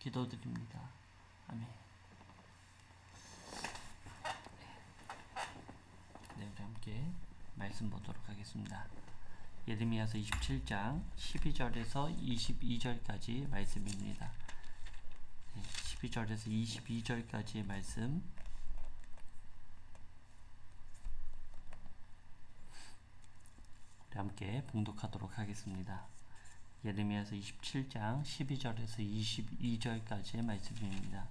기도드립니다. 아멘. 네, 우리 함께 말씀 보도록 하겠습니다. 예레미야서 27장 12절에서 22절까지 말씀입니다. 12절에서 22절까지의 말씀 우리 함께 봉독하도록 하겠습니다. 예레미야서 27장 12절에서 22절까지의 말씀입니다.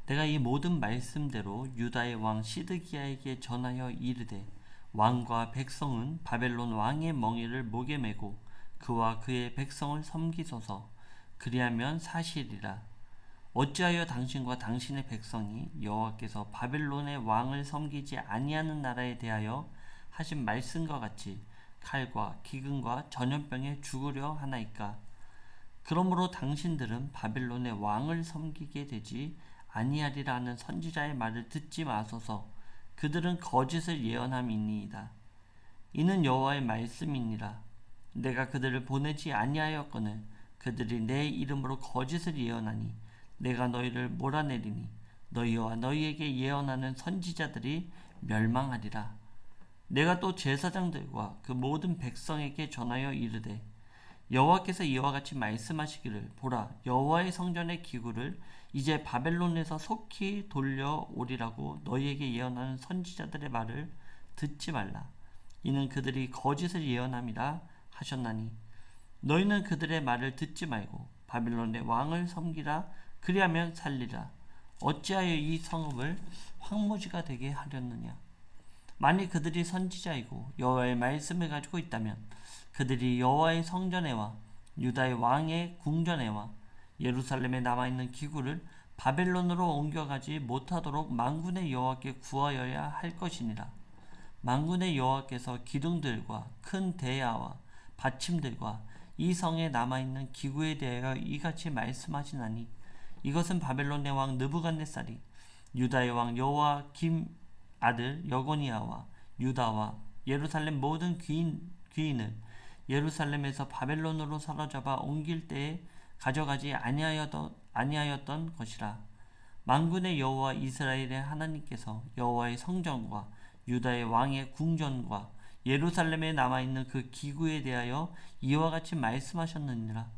내가 이 모든 말씀대로 유다의 왕 시드기야에게 전하여 이르되 왕과 백성은 바벨론 왕의 멍에를 목에 메고 그와 그의 백성을 섬기소서. 그리하면 사실이라. 어찌하여 당신과 당신의 백성이 여호와께서 바벨론의 왕을 섬기지 아니하는 나라에 대하여 하신 말씀과 같이 칼과 기근과 전염병에 죽으려 하나이까? 그러므로 당신들은 바벨론의 왕을 섬기게 되지 아니하리라 하는 선지자의 말을 듣지 마소서. 그들은 거짓을 예언함이니이다. 이는 여호와의 말씀이니라. 내가 그들을 보내지 아니하였거늘 그들이 내 이름으로 거짓을 예언하니 내가 너희를 몰아내리니 너희와 너희에게 예언하는 선지자들이 멸망하리라. 내가 또 제사장들과 그 모든 백성에게 전하여 이르되 여호와께서 이와 같이 말씀하시기를 보라, 여호와의 성전의 기구를 이제 바벨론에서 속히 돌려오리라고 너희에게 예언하는 선지자들의 말을 듣지 말라. 이는 그들이 거짓을 예언함이라 하셨나니 너희는 그들의 말을 듣지 말고 바벨론의 왕을 섬기라. 그리하면 살리라. 어찌하여 이 성읍을 황무지가 되게 하렸느냐? 만일 그들이 선지자이고 여호와의 말씀을 가지고 있다면 그들이 여호와의 성전에와 유다의 왕의 궁전에와 예루살렘에 남아있는 기구를 바벨론으로 옮겨가지 못하도록 만군의 여호와께 구하여야 할 것이니라. 만군의 여호와께서 기둥들과 큰 대야와 받침들과 이 성에 남아있는 기구에 대하여 이같이 말씀하시나니 이것은 바벨론의 왕 느부갓네살이 유다의 왕 여호와김 아들 여고니아와 유다와 예루살렘 모든 귀인을 예루살렘에서 바벨론으로 사로잡아 옮길 때에 가져가지 아니하였던 것이라. 만군의 여호와 이스라엘의 하나님께서 여호와의 성전과 유다의 왕의 궁전과 예루살렘에 남아있는 그 기구에 대하여 이와 같이 말씀하셨느니라.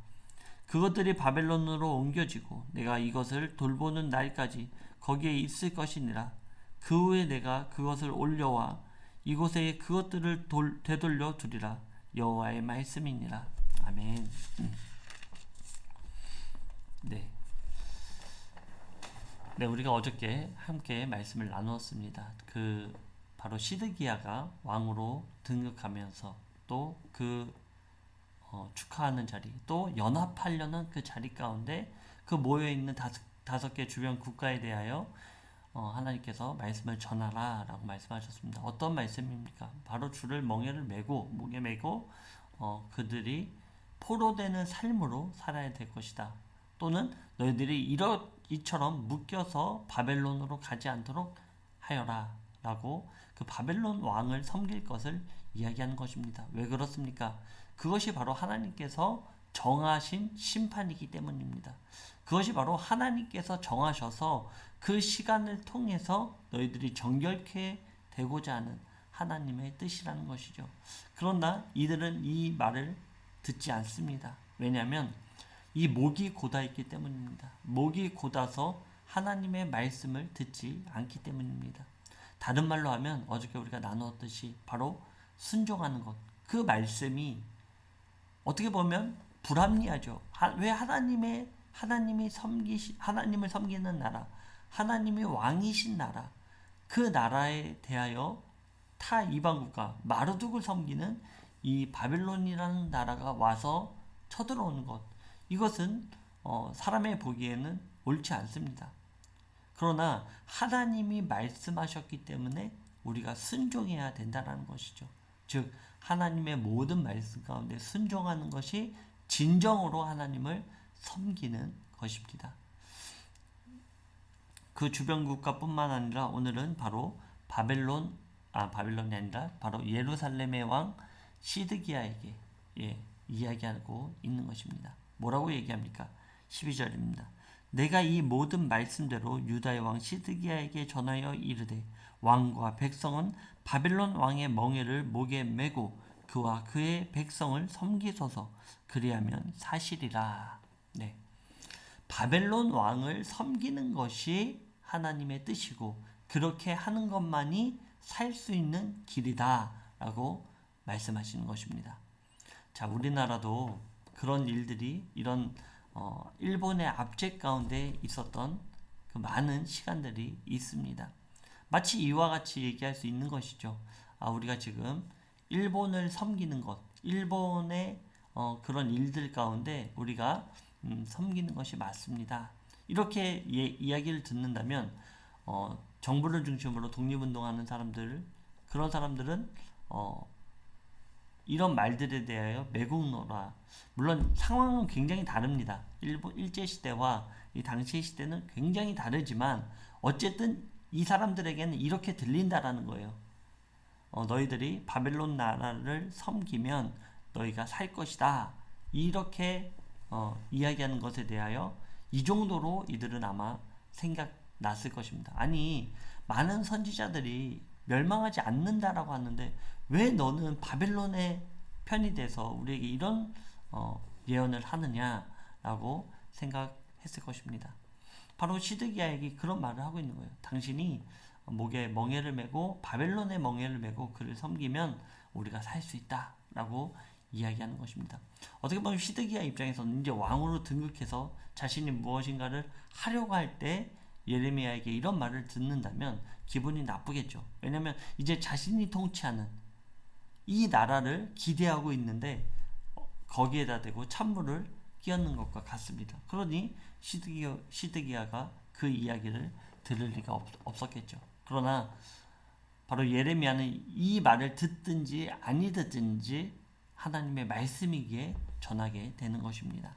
그것들이 바벨론으로 옮겨지고 내가 이것을 돌보는 날까지 거기에 있을 것이니라. 그 후에 내가 그것을 올려와 이곳에 그것들을 되돌려 두리라. 여호와의 말씀이니라. 아멘. 네, 우리가 어저께 함께 말씀을 나누었습니다. 바로 시드기야가 왕으로 등극하면서 또 축하하는 자리, 또 연합하려는 그 자리 가운데 그 모여있는 다섯 개 주변 국가에 대하여 하나님께서 말씀을 전하라 라고 말씀하셨습니다. 어떤 말씀입니까? 바로 주를 목에 메고 그들이 포로되는 삶으로 살아야 될 것이다. 또는 너희들이 이처럼 묶여서 바벨론으로 가지 않도록 하여라 라고 그 바벨론 왕을 섬길 것을 이야기하는 것입니다. 왜 그렇습니까? 그것이 바로 하나님께서 정하신 심판이기 때문입니다. 그것이 바로 하나님께서 정하셔서 그 시간을 통해서 너희들이 정결케 되고자 하는 하나님의 뜻이라는 것이죠. 그러나 이들은 이 말을 듣지 않습니다. 왜냐하면 이 목이 곧아 있기 때문입니다. 목이 곧아서 하나님의 말씀을 듣지 않기 때문입니다. 다른 말로 하면 어저께 우리가 나누었듯이 바로 순종하는 것, 그 말씀이 어떻게 보면 불합리하죠. 왜 하나님을 섬기는 나라, 하나님이 왕이신 나라, 그 나라에 대하여 타 이방국가 마르둑을 섬기는 이 바벨론이라는 나라가 와서 쳐들어오는 것, 이것은 사람의 보기에는 옳지 않습니다. 그러나 하나님이 말씀하셨기 때문에 우리가 순종해야 된다는 것이죠. 즉 하나님의 모든 말씀 가운데 순종하는 것이 진정으로 하나님을 섬기는 것입니다. 그 주변 국가뿐만 아니라 오늘은 바로 바벨론이 아니라 바로 예루살렘의 왕 시드기야에게 이야기하고 있는 것입니다. 뭐라고 얘기합니까? 12절입니다. 내가 이 모든 말씀대로 유다의 왕 시드기야에게 전하여 이르되 왕과 백성은 바벨론 왕의 멍에를 목에 메고 그와 그의 백성을 섬기소서. 그리하면 사실이라. 네. 바벨론 왕을 섬기는 것이 하나님의 뜻이고 그렇게 하는 것만이 살 수 있는 길이다 라고 말씀하시는 것입니다. 자, 우리나라도 그런 일들이 이런 일본의 압제 가운데 있었던 그 많은 시간들이 있습니다. 마치 이와 같이 얘기할 수 있는 것이죠. 우리가 지금 일본을 섬기는 것, 일본의 그런 일들 가운데 우리가 섬기는 것이 맞습니다. 이렇게 이야기를 듣는다면 정부를 중심으로 독립운동하는 사람들, 그런 사람들은 이런 말들에 대하여 매국노라. 물론 상황은 굉장히 다릅니다. 일제시대와 이 당시의 시대는 굉장히 다르지만 어쨌든 이 사람들에게는 이렇게 들린다라는 거예요. 너희들이 바벨론 나라를 섬기면 너희가 살 것이다. 이렇게 이야기하는 것에 대하여 이 정도로 이들은 아마 생각났을 것입니다. 아니, 많은 선지자들이 멸망하지 않는다라고 하는데 왜 너는 바벨론의 편이 돼서 우리에게 이런 예언을 하느냐라고 생각했을 것입니다. 바로 시드기야에게 그런 말을 하고 있는 거예요. 당신이 목에 멍에를 메고 바벨론의 멍에를 메고 그를 섬기면 우리가 살 수 있다라고 이야기하는 것입니다. 어떻게 보면 시드기야 입장에서는 이제 왕으로 등극해서 자신이 무엇인가를 하려고 할 때 예레미야에게 이런 말을 듣는다면 기분이 나쁘겠죠. 왜냐하면 이제 자신이 통치하는 이 나라를 기대하고 있는데 거기에다 대고 찬물을 끼얹는 것과 같습니다. 그러니 시드기야가 그 이야기를 들을 리가 없었겠죠. 그러나 바로 예레미야는 이 말을 듣든지 아니 듣든지 하나님의 말씀이기에 전하게 되는 것입니다.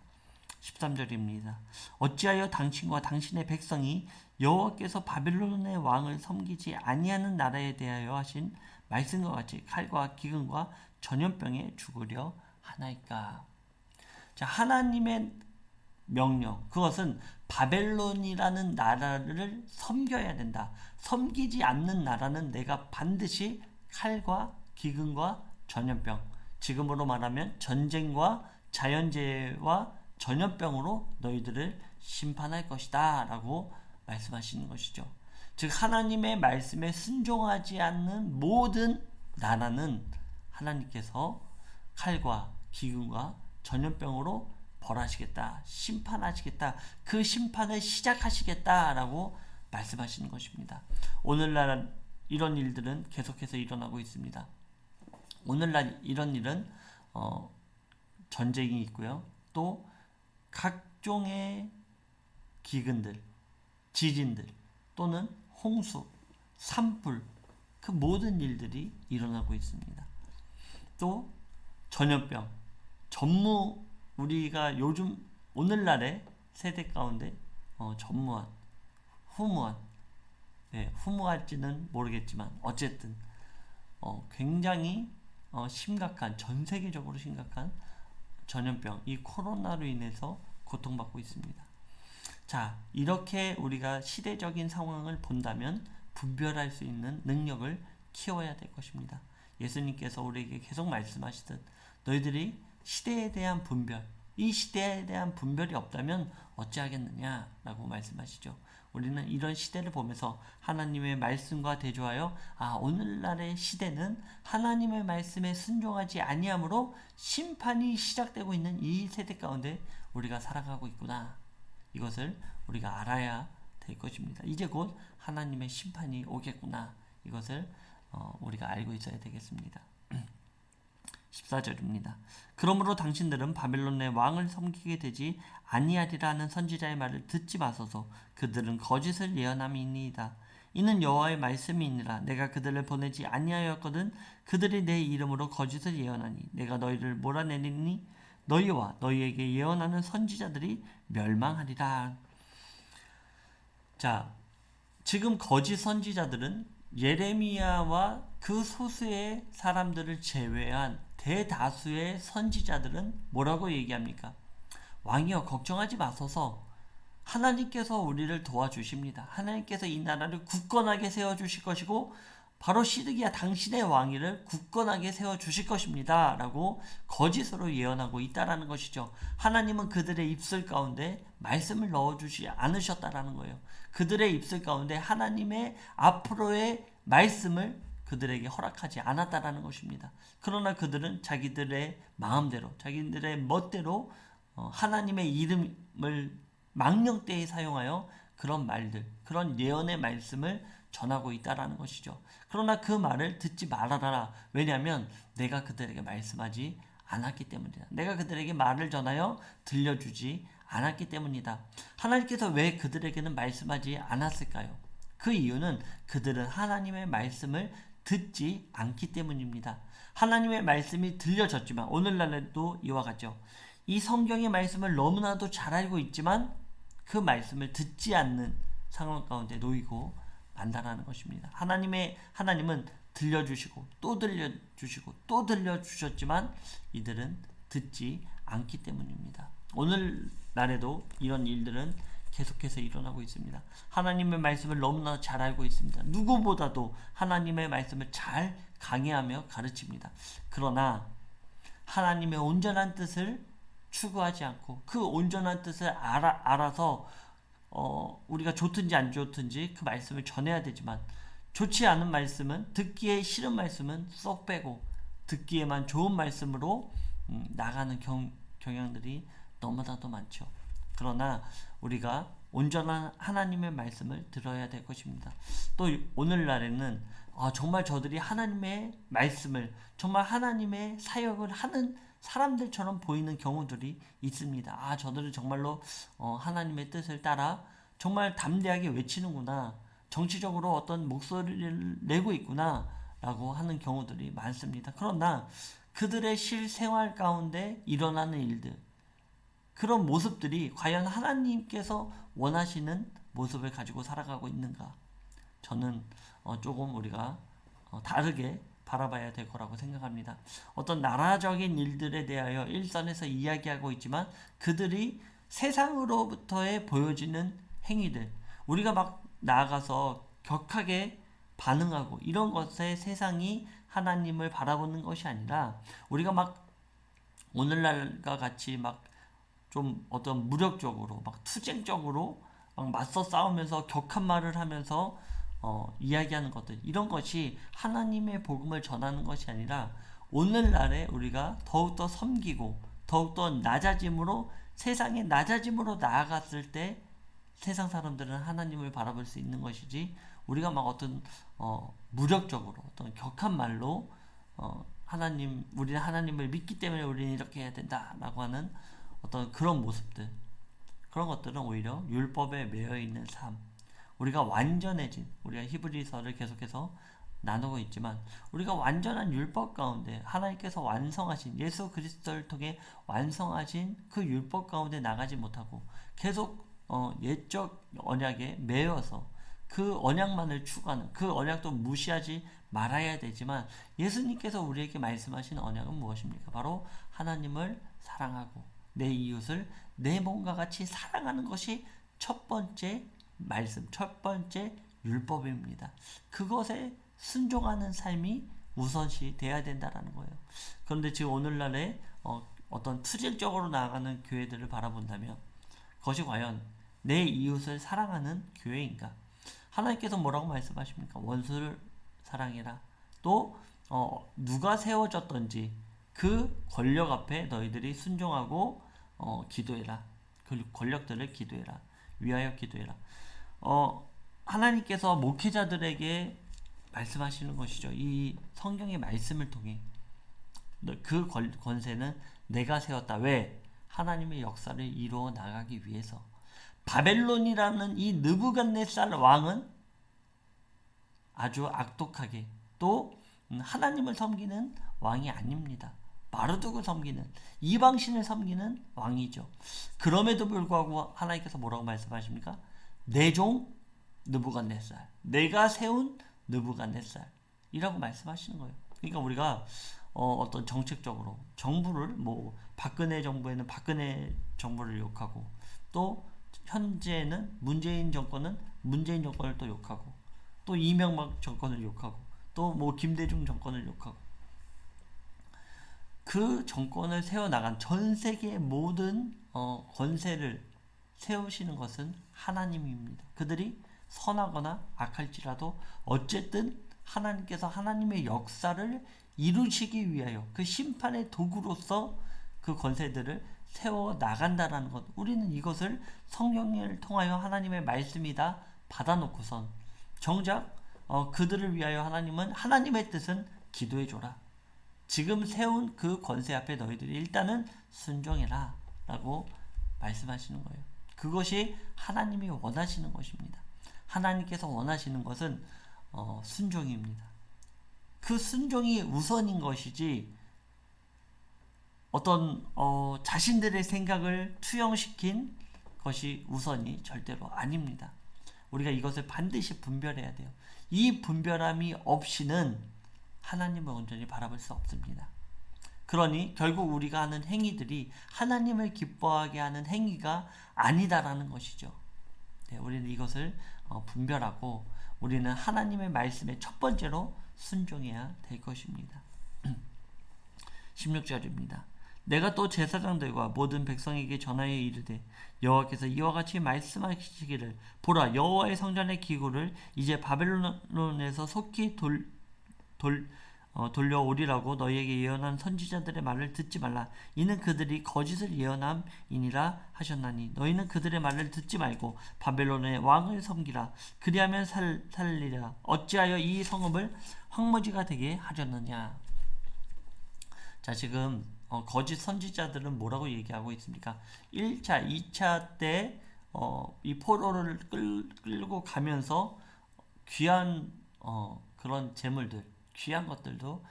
13절입니다. 어찌하여 당신과 당신의 백성이 여호와께서 바벨론의 왕을 섬기지 아니하는 나라에 대하여 하신 말씀과 같이 칼과 기근과 전염병에 죽으려 하나이까. 자, 하나님의 명령, 그것은 바벨론이라는 나라를 섬겨야 된다. 섬기지 않는 나라는 내가 반드시 칼과 기근과 전염병, 지금으로 말하면 전쟁과 자연재해와 전염병으로 너희들을 심판할 것이다 라고 말씀하시는 것이죠. 즉 하나님의 말씀에 순종하지 않는 모든 나라는 하나님께서 칼과 기근과 전염병으로 벌하시겠다, 심판하시겠다, 그 심판을 시작하시겠다라고 말씀하시는 것입니다. 오늘날 이런 일들은 계속해서 일어나고 있습니다. 오늘날 이런 일은 전쟁이 있고요. 또 각종의 기근들, 지진들 또는 홍수, 산불, 그 모든 일들이 일어나고 있습니다. 또 전염병, 우리가 요즘 오늘날의 세대 가운데 전무한, 후무한, 후무할지는 모르겠지만 어쨌든 굉장히 심각한, 전 세계적으로 심각한 전염병, 이 코로나로 인해서 고통받고 있습니다. 자, 이렇게 우리가 시대적인 상황을 본다면 분별할 수 있는 능력을 키워야 될 것입니다. 예수님께서 우리에게 계속 말씀하시듯 너희들이 시대에 대한 분별, 이 시대에 대한 분별이 없다면 어찌하겠느냐라고 말씀하시죠. 우리는 이런 시대를 보면서 하나님의 말씀과 대조하여 오늘날의 시대는 하나님의 말씀에 순종하지 아니하므로 심판이 시작되고 있는 이 세대 가운데 우리가 살아가고 있구나. 이것을 우리가 알아야 될 것입니다. 이제 곧 하나님의 심판이 오겠구나. 이것을 우리가 알고 있어야 되겠습니다. 14절입니다. 그러므로 당신들은 바벨론의 왕을 섬기게 되지 아니하리라는 선지자의 말을 듣지 마소서. 그들은 거짓을 예언함이니이다. 이는 여호와의 말씀이니라. 내가 그들을 보내지 아니하였거든. 그들이 내 이름으로 거짓을 예언하니 내가 너희를 몰아내리니 너희와 너희에게 예언하는 선지자들이 멸망하리라. 자, 지금 거짓 선지자들은 예레미야와 그 소수의 사람들을 제외한 대다수의 선지자들은 뭐라고 얘기합니까? 왕이여 걱정하지 마소서. 하나님께서 우리를 도와주십니다. 하나님께서 이 나라를 굳건하게 세워주실 것이고 바로 시드기야 당신의 왕위를 굳건하게 세워주실 것입니다. 라고 거짓으로 예언하고 있다라는 것이죠. 하나님은 그들의 입술 가운데 말씀을 넣어주지 않으셨다라는 거예요. 그들의 입술 가운데 하나님의 앞으로의 말씀을 그들에게 허락하지 않았다라는 것입니다. 그러나 그들은 자기들의 마음대로, 자기들의 멋대로 하나님의 이름을 망령되이 사용하여 그런 말들, 그런 예언의 말씀을 전하고 있다라는 것이죠. 그러나 그 말을 듣지 말아라. 왜냐하면 내가 그들에게 말씀하지 않았기 때문이다. 내가 그들에게 말을 전하여 들려주지 않았기 때문이다. 하나님께서 왜 그들에게는 말씀하지 않았을까요? 그 이유는 그들은 하나님의 말씀을 듣지 않기 때문입니다. 하나님의 말씀이 들려졌지만 오늘날에도 이와 같죠. 이 성경의 말씀을 너무나도 잘 알고 있지만 그 말씀을 듣지 않는 상황 가운데 놓이고 만다라는 것입니다. 하나님은 들려주시고 또 들려주시고 또 들려주셨지만 이들은 듣지 않기 때문입니다. 오늘날에도 이런 일들은 계속해서 일어나고 있습니다. 하나님의 말씀을 너무나 잘 알고 있습니다. 누구보다도 하나님의 말씀을 잘 강해하며 가르칩니다. 그러나 하나님의 온전한 뜻을 추구하지 않고 그 온전한 뜻을 알아서 우리가 좋든지 안 좋든지 그 말씀을 전해야 되지만 좋지 않은 말씀은 듣기에 싫은 말씀은 쏙 빼고 듣기에만 좋은 말씀으로 나가는 경향들이 너무나도 많죠. 그러나 우리가 온전한 하나님의 말씀을 들어야 될 것입니다. 또 오늘날에는 정말 저들이 하나님의 말씀을 정말 하나님의 사역을 하는 사람들처럼 보이는 경우들이 있습니다. 저들은 정말로 하나님의 뜻을 따라 정말 담대하게 외치는구나. 정치적으로 어떤 목소리를 내고 있구나 라고 하는 경우들이 많습니다. 그러나 그들의 실생활 가운데 일어나는 일들, 그런 모습들이 과연 하나님께서 원하시는 모습을 가지고 살아가고 있는가? 저는 조금 우리가 다르게 바라봐야 될 거라고 생각합니다. 어떤 나라적인 일들에 대하여 일선에서 이야기하고 있지만 그들이 세상으로부터의 보여지는 행위들, 우리가 막 나아가서 격하게 반응하고 이런 것에 세상이 하나님을 바라보는 것이 아니라 우리가 막 오늘날과 같이 막 좀 어떤 무력적으로 막 투쟁적으로 막 맞서 싸우면서 격한 말을 하면서 이야기하는 것들, 이런 것이 하나님의 복음을 전하는 것이 아니라 오늘날에 우리가 더욱더 섬기고 더욱더 낮아짐으로 세상의 낮아짐으로 나아갔을 때 세상 사람들은 하나님을 바라볼 수 있는 것이지 우리가 막 어떤 무력적으로 어떤 격한 말로 우리는 하나님을 믿기 때문에 우리는 이렇게 해야 된다라고 하는 어떤 그런 모습들, 그런 것들은 오히려 율법에 매여 있는 삶, 우리가 완전해진, 우리가 히브리서를 계속해서 나누고 있지만 우리가 완전한 율법 가운데 하나님께서 완성하신 예수 그리스도를 통해 완성하신 그 율법 가운데 나가지 못하고 계속 옛적 언약에 매여서 그 언약만을 추구하는, 그 언약도 무시하지 말아야 되지만 예수님께서 우리에게 말씀하신 언약은 무엇입니까? 바로 하나님을 사랑하고 내 이웃을 내 몸과 같이 사랑하는 것이 첫 번째 말씀, 첫 번째 율법입니다. 그것에 순종하는 삶이 우선시 돼야 된다라는 거예요. 그런데 지금 오늘날에 어떤 투쟁적으로 나아가는 교회들을 바라본다면 그것이 과연 내 이웃을 사랑하는 교회인가? 하나님께서 뭐라고 말씀하십니까? 원수를 사랑해라. 또 누가 세워졌던지 그 권력 앞에 너희들이 순종하고 기도해라. 그 권력들을 기도해라. 위하여 기도해라. 하나님께서 목회자들에게 말씀하시는 것이죠. 이 성경의 말씀을 통해 그 권세는 내가 세웠다. 왜? 하나님의 역사를 이루어 나가기 위해서. 바벨론이라는 이 느부갓네살 왕은 아주 악독하게 또 하나님을 섬기는 왕이 아닙니다. 마르둑을 섬기는, 이방신을 섬기는 왕이죠. 그럼에도 불구하고 하나님께서 뭐라고 말씀하십니까? 내 종 느부갓네살, 내가 세운 느부갓네살 이라고 말씀하시는 거예요. 그러니까 우리가 어떤 정책적으로 정부를 뭐 박근혜 정부에는 박근혜 정부를 욕하고 또 현재는 문재인 정권은 문재인 정권을 또 욕하고 또 이명박 정권을 욕하고 또 뭐 김대중 정권을 욕하고 그 정권을 세워나간 전 세계의 모든 권세를 세우시는 것은 하나님입니다. 그들이 선하거나 악할지라도 어쨌든 하나님께서 하나님의 역사를 이루시기 위하여 그 심판의 도구로서 그 권세들을 세워 나간다라는 것. 우리는 이것을 성령을 통하여 하나님의 말씀이다 받아놓고선 정작 그들을 위하여 하나님은 하나님의 뜻은 기도해 줘라. 지금 세운 그 권세 앞에 너희들이 일단은 순종해라 라고 말씀하시는 거예요. 그것이 하나님이 원하시는 것입니다. 하나님께서 원하시는 것은 순종입니다. 그 순종이 우선인 것이지 어떤 자신들의 생각을 투영시킨 것이 우선이 절대로 아닙니다. 우리가 이것을 반드시 분별해야 돼요. 이 분별함이 없이는 하나님을 온전히 바라볼 수 없습니다. 그러니 결국 우리가 하는 행위들이 하나님을 기뻐하게 하는 행위가 아니다라는 것이죠. 네, 우리는 이것을 분별하고 우리는 하나님의 말씀에 첫 번째로 순종해야 될 것입니다. 16절입니다. 내가 또 제사장들과 모든 백성에게 전하여 이르되 여호와께서 이와 같이 말씀하시기를 보라 여호와의 성전의 기구를 이제 바벨론에서 속히 돌려오리라고 너희에게 예언한 선지자들의 말을 듣지 말라. 이는 그들이 거짓을 예언함이니라 하셨나니 너희는 그들의 말을 듣지 말고 바벨론의 왕을 섬기라. 그리하면 살리라. 어찌하여 이 성읍을 황무지가 되게 하셨느냐. 자, 지금 거짓 선지자들은 뭐라고 얘기하고 있습니까? 1차, 2차 때 이 포로를 끌고 가면서 귀한 그런 재물들, 귀한 것들도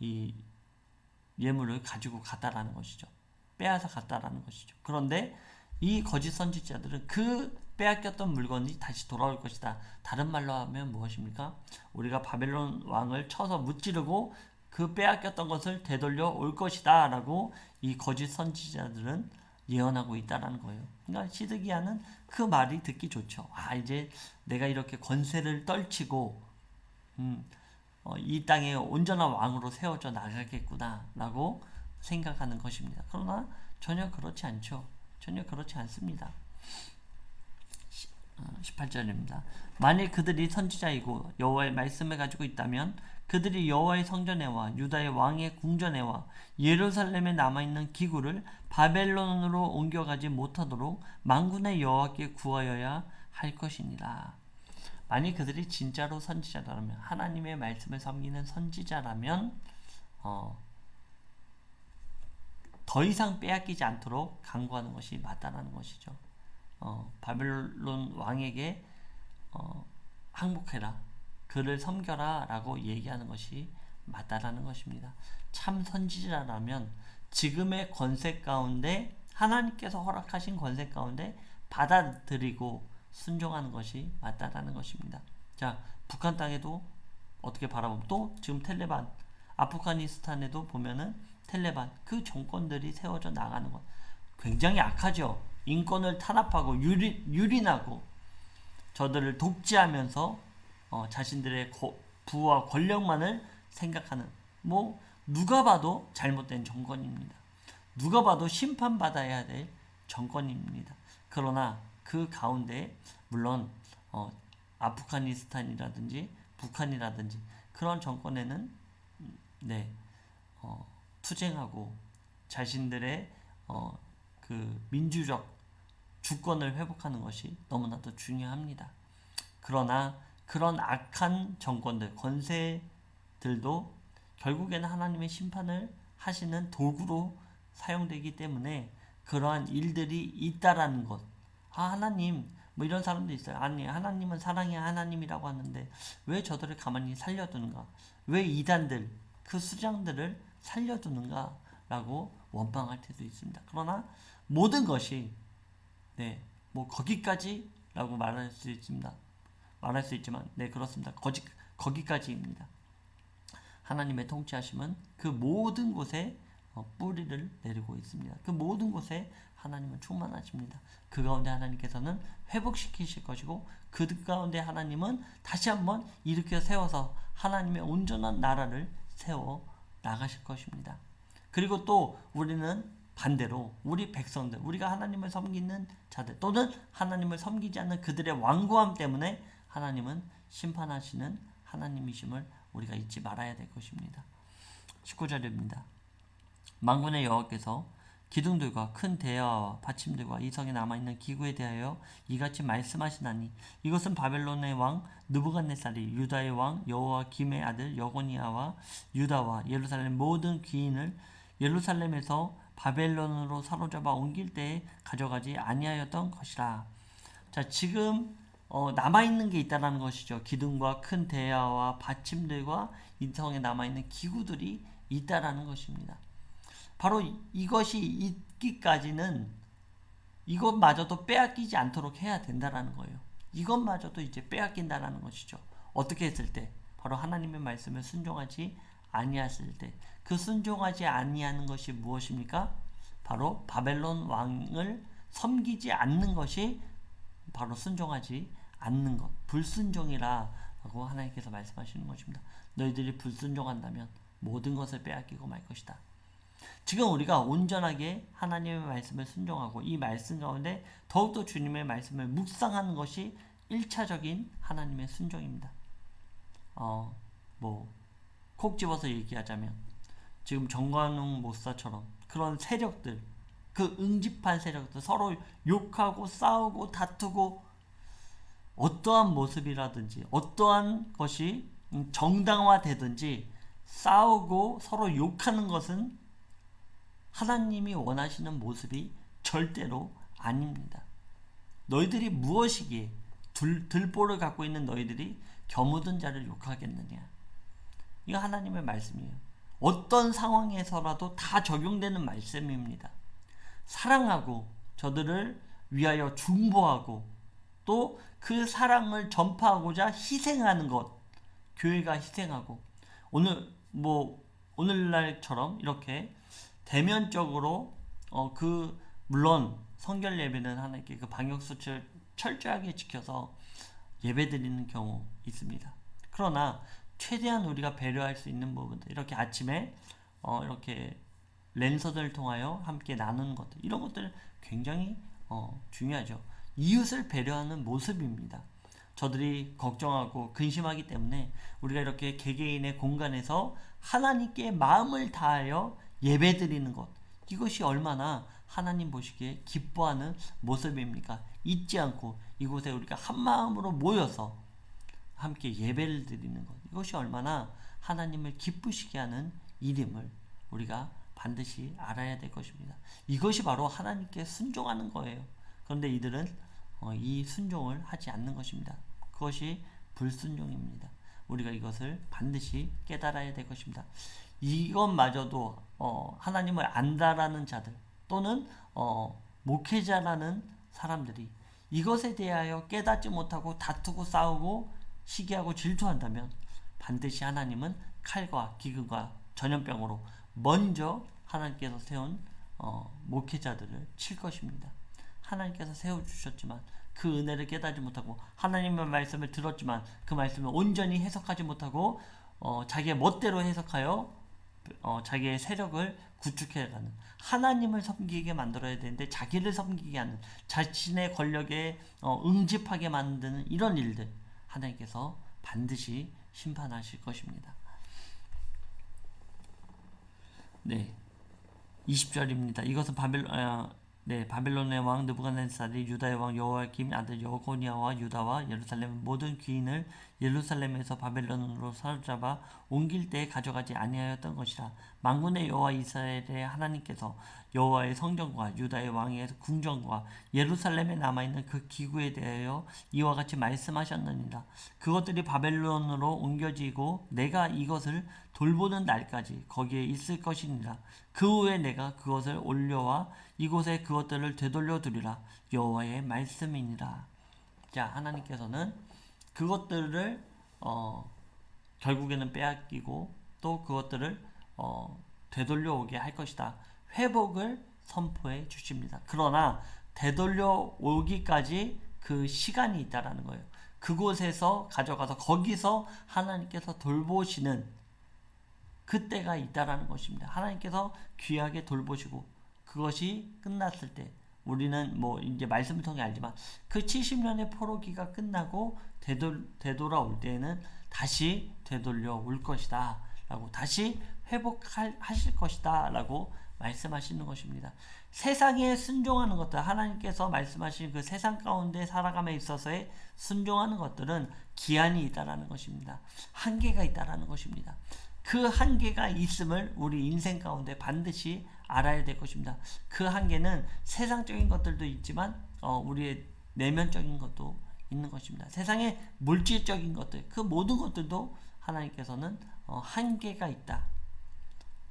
이 예물을 가지고 갔다라는 것이죠. 빼앗아 갔다라는 것이죠. 그런데 이 거짓 선지자들은 그 빼앗겼던 물건이 다시 돌아올 것이다. 다른 말로 하면 무엇입니까? 우리가 바벨론 왕을 쳐서 무찌르고 그 빼앗겼던 것을 되돌려 올 것이다 라고 이 거짓 선지자들은 예언하고 있다라는 거예요. 그러니까 시드기야는 그 말이 듣기 좋죠. 이제 내가 이렇게 권세를 떨치고 이 땅에 온전한 왕으로 세워져 나가겠구나 라고 생각하는 것입니다. 그러나 전혀 그렇지 않죠. 전혀 그렇지 않습니다. 18절입니다. 만일 그들이 선지자이고 여호와의 말씀을 가지고 있다면 그들이 여호와의 성전에와 유다의 왕의 궁전에와 예루살렘에 남아있는 기구를 바벨론으로 옮겨가지 못하도록 만군의 여호와께 구하여야 할 것이니라. 만일 그들이 진짜로 선지자라면 하나님의 말씀을 섬기는 선지자라면 더 이상 빼앗기지 않도록 강구하는 것이 맞다라는 것이죠. 바벨론 왕에게 항복해라, 그를 섬겨라 라고 얘기하는 것이 맞다라는 것입니다. 참 선지자라면 지금의 권세 가운데 하나님께서 허락하신 권세 가운데 받아들이고 순종하는 것이 맞다라는 것입니다. 자, 북한 땅에도 어떻게 바라보면 또 지금 텔레반, 아프가니스탄에도 보면은 텔레반 그 정권들이 세워져 나가는 것 굉장히 악하죠. 인권을 탄압하고 유린하고 저들을 독재하면서 자신들의 부와 권력만을 생각하는 뭐 누가 봐도 잘못된 정권입니다. 누가 봐도 심판받아야 될 정권입니다. 그러나 그 가운데 물론 아프가니스탄이라든지 북한이라든지 그런 정권에는 투쟁하고 자신들의 그 민주적 주권을 회복하는 것이 너무나도 중요합니다. 그러나 그런 악한 정권들, 권세들도 결국에는 하나님의 심판을 하시는 도구로 사용되기 때문에 그러한 일들이 있다라는 것. 하나님, 뭐 이런 사람도 있어요. 아니, 하나님은 사랑의 하나님이라고 하는데 왜 저들을 가만히 살려두는가? 왜 이단들, 그 수장들을 살려두는가? 라고 원망할 때도 있습니다. 그러나 모든 것이 뭐 거기까지라고 말할 수 있지만 그렇습니다. 거기까지입니다. 하나님의 통치하심은 그 모든 곳에 뿌리를 내리고 있습니다. 그 모든 곳에 하나님은 충만하십니다. 그 가운데 하나님께서는 회복시키실 것이고 그 가운데 하나님은 다시 한번 일으켜 세워서 하나님의 온전한 나라를 세워 나가실 것입니다. 그리고 또 우리는 반대로 우리 백성들, 우리가 하나님을 섬기는 자들 또는 하나님을 섬기지 않는 그들의 완고함 때문에 하나님은 심판하시는 하나님이심을 우리가 잊지 말아야 될 것입니다. 19절입니다. 만군의 여호와께서 기둥들과 큰 대야와 받침들과 이 성에 남아있는 기구에 대하여 이같이 말씀하시나니 이것은 바벨론의 왕 느부갓네살이 유다의 왕 여호야김의 아들 여고니아와 유다와 예루살렘 모든 귀인을 예루살렘에서 바벨론으로 사로잡아 옮길 때에 가져가지 아니하였던 것이라. 자, 지금 남아있는 게 있다는 것이죠. 기둥과 큰 대야와 받침들과 이 성에 남아있는 기구들이 있다라는 것입니다. 바로 이것이 있기까지는 이것마저도 빼앗기지 않도록 해야 된다라는 거예요. 이것마저도 이제 빼앗긴다라는 것이죠. 어떻게 했을 때? 바로 하나님의 말씀을 순종하지 아니했을 때. 그 순종하지 아니하는 것이 무엇입니까? 바로 바벨론 왕을 섬기지 않는 것이 바로 순종하지 않는 것. 불순종이라고 하나님께서 말씀하시는 것입니다. 너희들이 불순종한다면 모든 것을 빼앗기고 말 것이다. 지금 우리가 온전하게 하나님의 말씀을 순종하고 이 말씀 가운데 더욱더 주님의 말씀을 묵상하는 것이 1차적인 하나님의 순종입니다. 콕 집어서 얘기하자면 지금 정관웅 목사처럼 그런 세력들, 그 응집한 세력들, 서로 욕하고 싸우고 다투고 어떠한 모습이라든지 어떠한 것이 정당화되든지 싸우고 서로 욕하는 것은 하나님이 원하시는 모습이 절대로 아닙니다. 너희들이 무엇이기에 들보를 갖고 있는 너희들이 겨묻은 자를 욕하겠느냐. 이거 하나님의 말씀이에요. 어떤 상황에서라도 다 적용되는 말씀입니다. 사랑하고 저들을 위하여 중보하고 또 그 사랑을 전파하고자 희생하는 것. 교회가 희생하고 오늘날처럼 이렇게 대면적으로 물론 성결 예배는 하나님께 그 방역 수칙을 철저하게 지켜서 예배드리는 경우 있습니다. 그러나 최대한 우리가 배려할 수 있는 부분들, 이렇게 아침에 이렇게 랜선을 통하여 함께 나누는 것들, 이런 것들 굉장히 중요하죠. 이웃을 배려하는 모습입니다. 저들이 걱정하고 근심하기 때문에 우리가 이렇게 개개인의 공간에서 하나님께 마음을 다하여 예배드리는 것, 이것이 얼마나 하나님 보시기에 기뻐하는 모습입니까? 잊지 않고 이곳에 우리가 한마음으로 모여서 함께 예배를 드리는 것, 이것이 얼마나 하나님을 기쁘시게 하는 일임을 우리가 반드시 알아야 될 것입니다. 이것이 바로 하나님께 순종하는 거예요. 그런데 이들은 이 순종을 하지 않는 것입니다. 그것이 불순종입니다. 우리가 이것을 반드시 깨달아야 될 것입니다. 이것마저도 하나님을 안다라는 자들 또는 목회자라는 사람들이 이것에 대하여 깨닫지 못하고 다투고 싸우고 시기하고 질투한다면 반드시 하나님은 칼과 기근과 전염병으로 먼저 하나님께서 세운 목회자들을 칠 것입니다. 하나님께서 세워주셨지만 그 은혜를 깨닫지 못하고 하나님의 말씀을 들었지만 그 말씀을 온전히 해석하지 못하고 자기의 멋대로 해석하여 자기의 세력을 구축해가는, 하나님을 섬기게 만들어야 되는데 자기를 섬기게 하는, 자신의 권력에 응집하게 만드는 이런 일들 하나님께서 반드시 심판하실 것입니다. 네, 20절입니다. 이것은 바벨론의 왕 느부갓네살이 유다의 왕 여호야김 아들 여고니아와 유다와 예루살렘 모든 귀인을 예루살렘에서 바벨론으로 사로잡아 옮길 때에 가져가지 아니하였던 것이라. 만군의 여호와 이스라엘의 하나님께서 여호와의 성전과 유다의 왕의 궁전과 예루살렘에 남아있는 그 기구에 대하여 이와 같이 말씀하셨느니라. 그것들이 바벨론으로 옮겨지고 내가 이것을 돌보는 날까지 거기에 있을 것이니라. 그 후에 내가 그것을 올려와 이곳에 그것들을 되돌려 두리라. 여호와의 말씀이니라. 자, 하나님께서는 그것들을 결국에는 빼앗기고 또 그것들을 되돌려오게 할 것이다. 회복을 선포해 주십니다. 그러나 되돌려오기까지 그 시간이 있다라는 거예요. 그곳에서 가져가서 거기서 하나님께서 돌보시는 그때가 있다라는 것입니다. 하나님께서 귀하게 돌보시고 그것이 끝났을 때 우리는 뭐 이제 말씀을 통해 알지만 그 70년의 포로기가 끝나고 되돌아올 때에는 다시 되돌려 올 것이다 라고, 다시 회복하실 것이다 라고 말씀하시는 것입니다. 세상에 순종하는 것들, 하나님께서 말씀하신 그 세상 가운데 살아감에 있어서의 순종하는 것들은 기한이 있다라는 것입니다. 한계가 있다라는 것입니다. 그 한계가 있음을 우리 인생 가운데 반드시 알아야 될 것입니다. 그 한계는 세상적인 것들도 있지만 우리의 내면적인 것도 있는 것입니다. 세상의 물질적인 것들, 그 모든 것들도 하나님께서는 한계가 있다.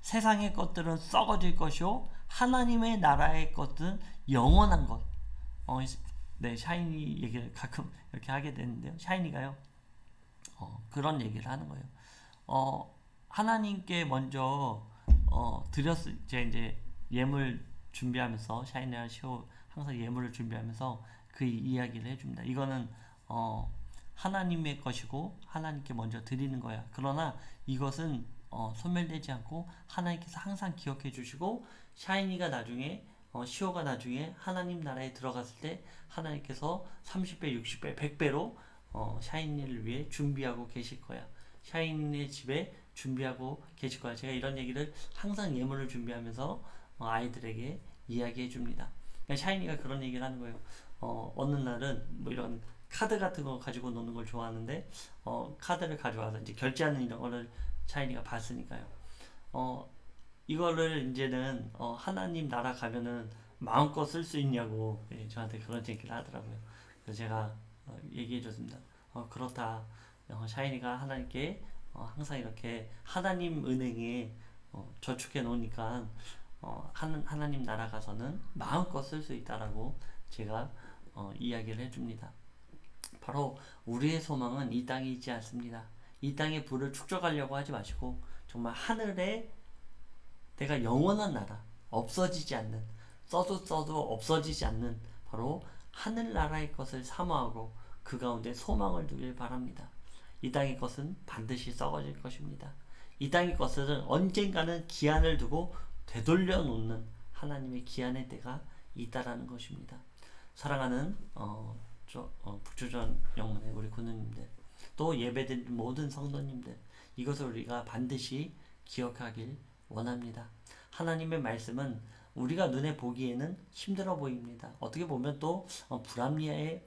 세상의 것들은 썩어질 것이요 하나님의 나라의 것은 영원한 것. 네, 샤이니 얘기를 가끔 이렇게 하게 되는데요. 샤이니가요, 그런 얘기를 하는 거예요. 하나님께 먼저 드렸을 때 이제 예물 준비하면서, 샤이니와 시호 항상 예물을 준비하면서 그 이야기를 해줍니다. 이거는 하나님의 것이고 하나님께 먼저 드리는 거야. 그러나 이것은 소멸되지 않고 하나님께서 항상 기억해 주시고, 샤이니가 나중에 시호가 나중에 하나님 나라에 들어갔을 때 하나님께서 30배, 60배, 100배로 샤이니를 위해 준비하고 계실 거야. 샤이니의 집에 준비하고 계실 거야. 제가 이런 얘기를 항상 예물을 준비하면서 아이들에게 이야기해 줍니다. 그러니까 샤이니가 그런 얘기를 하는 거예요. 어느 날은 뭐 이런 카드 같은 거 가지고 노는 걸 좋아하는데 카드를 가져와서 이제 결제하는 이런 거를 샤이니가 봤으니까요. 이거를 이제는 하나님 나라 가면은 마음껏 쓸 수 있냐고, 저한테 그런 얘기를 하더라고요. 그래서 제가 얘기해 줬습니다. 그렇다. 샤이니가 하나님께 항상 이렇게 하나님 은행에 저축해 놓으니까 하나님 나라 가서는 마음껏 쓸 수 있다라고 제가 이야기를 해줍니다. 바로 우리의 소망은 이 땅에 있지 않습니다. 이 땅의 부를 축적하려고 하지 마시고 정말 하늘에 내가 영원한 나라, 없어지지 않는, 써도 없어지지 않는 바로 하늘나라의 것을 사모하고 그 가운데 소망을 두길 바랍니다. 이 땅의 것은 반드시 썩어질 것입니다. 이 땅의 것은 언젠가는 기한을 두고 되돌려 놓는 하나님의 기한의 때가 있다라는 것입니다. 사랑하는 북주전 영문의 우리 군우님들, 또 예배드린 모든 성도님들, 이것을 우리가 반드시 기억하길 원합니다. 하나님의 말씀은 우리가 눈에 보기에는 힘들어 보입니다. 어떻게 보면 또 불합리해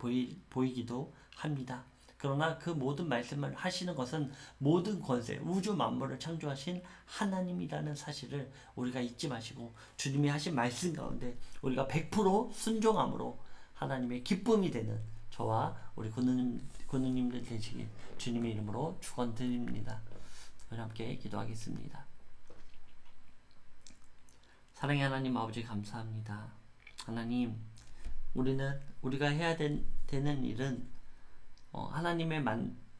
보이기도 합니다. 그러나 그 모든 말씀을 하시는 것은 모든 권세, 우주 만물을 창조하신 하나님이라는 사실을 우리가 잊지 마시고 주님이 하신 말씀 가운데 우리가 100% 순종함으로 하나님의 기쁨이 되는 저와 우리 군우님들 되시길 주님의 이름으로 축원드립니다. 우리 함께 기도하겠습니다. 사랑의 하나님 아버지, 감사합니다. 하나님, 우리가 해야 되는 일은 하나님의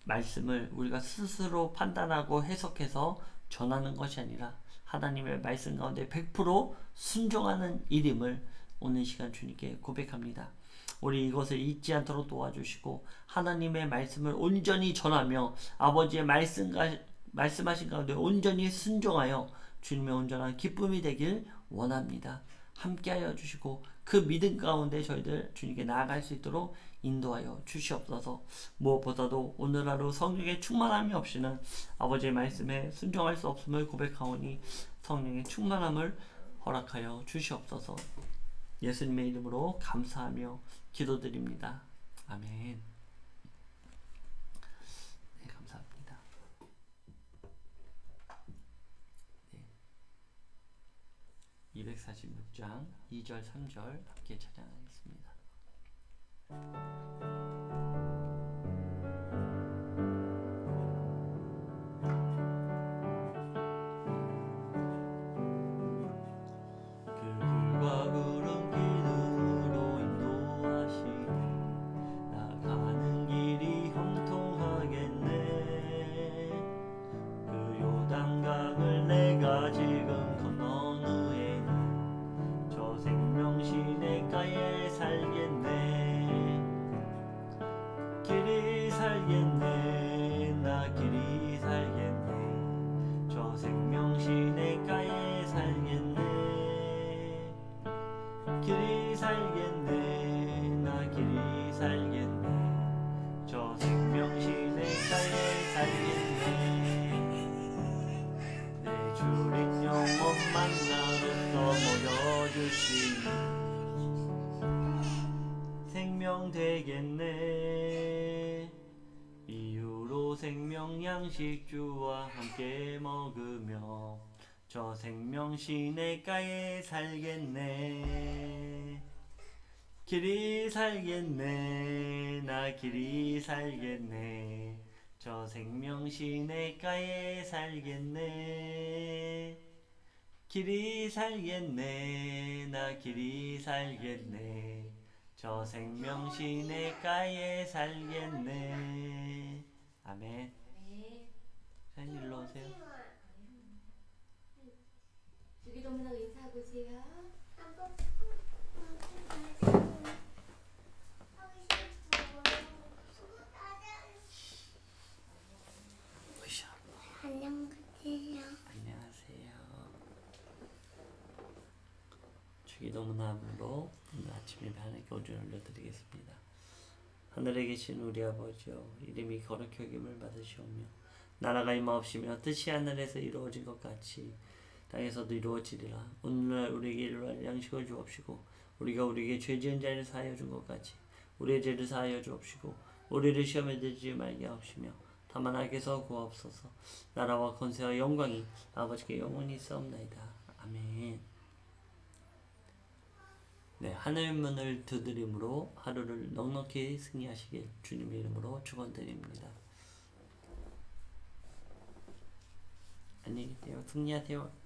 말씀을 우리가 스스로 판단하고 해석해서 전하는 것이 아니라 하나님의 말씀 가운데 100% 순종하는 일임을 오늘 시간 주님께 고백합니다. 우리 이것을 잊지 않도록 도와주시고 하나님의 말씀을 온전히 전하며 아버지의 말씀하신 가운데 온전히 순종하여 주님의 온전한 기쁨이 되길 원합니다. 함께하여 주시고 그 믿음 가운데 저희들 주님께 나아갈 수 있도록 인도하여 주시옵소서. 무엇보다도 오늘 하루 성령의 충만함이 없이는 아버지의 말씀에 순종할 수 없음을 고백하오니 성령의 충만함을 허락하여 주시옵소서. 예수님의 이름으로 감사하며 기도드립니다. 아멘. 네, 감사합니다. 네. 246장 2절 3절 함께 찬양하겠습니다. 그 요단강 되겠네. 이후로 생명 양식 주와 함께 먹으며 저 생명 시냇가에 살겠네. 길이 살겠네. 나 길이 살겠네. 저 생명 시냇가에 살겠네. 길이 살겠네. 나 길이 살겠네. 저 생명 시냇가에 살겠네. 아멘. 사인 일로 오세요. 주기도문하고 인사하고 오세요. 으쌰. 안녕하세요. 안녕하세요. 주기도문함으로 오늘 아침 예배 하나님께 온전히 올려드리겠습니다. 하늘에 계신 우리 아버지여, 이름이 거룩히 여김을 받으시오며 나라가 임하옵시며 뜻이 하늘에서 이루어진 것 같이 땅에서도 이루어지리라. 오늘날 우리에게 일용할 양식을 주옵시고 우리가 우리에게 죄 지은 자를 사하여 준 것 같이 우리의 죄를 사하여 주옵시고 우리를 시험에 들지 말게 하옵시며 다만 악에서 구하옵소서. 나라와 권세와 영광이 아버지께 영원히 있사옵나이다. 아멘. 네, 하늘 문을 두드림으로 하루를 넉넉히 승리하시길 주님의 이름으로 축원드립니다. 안녕히 계세요. 승리하세요.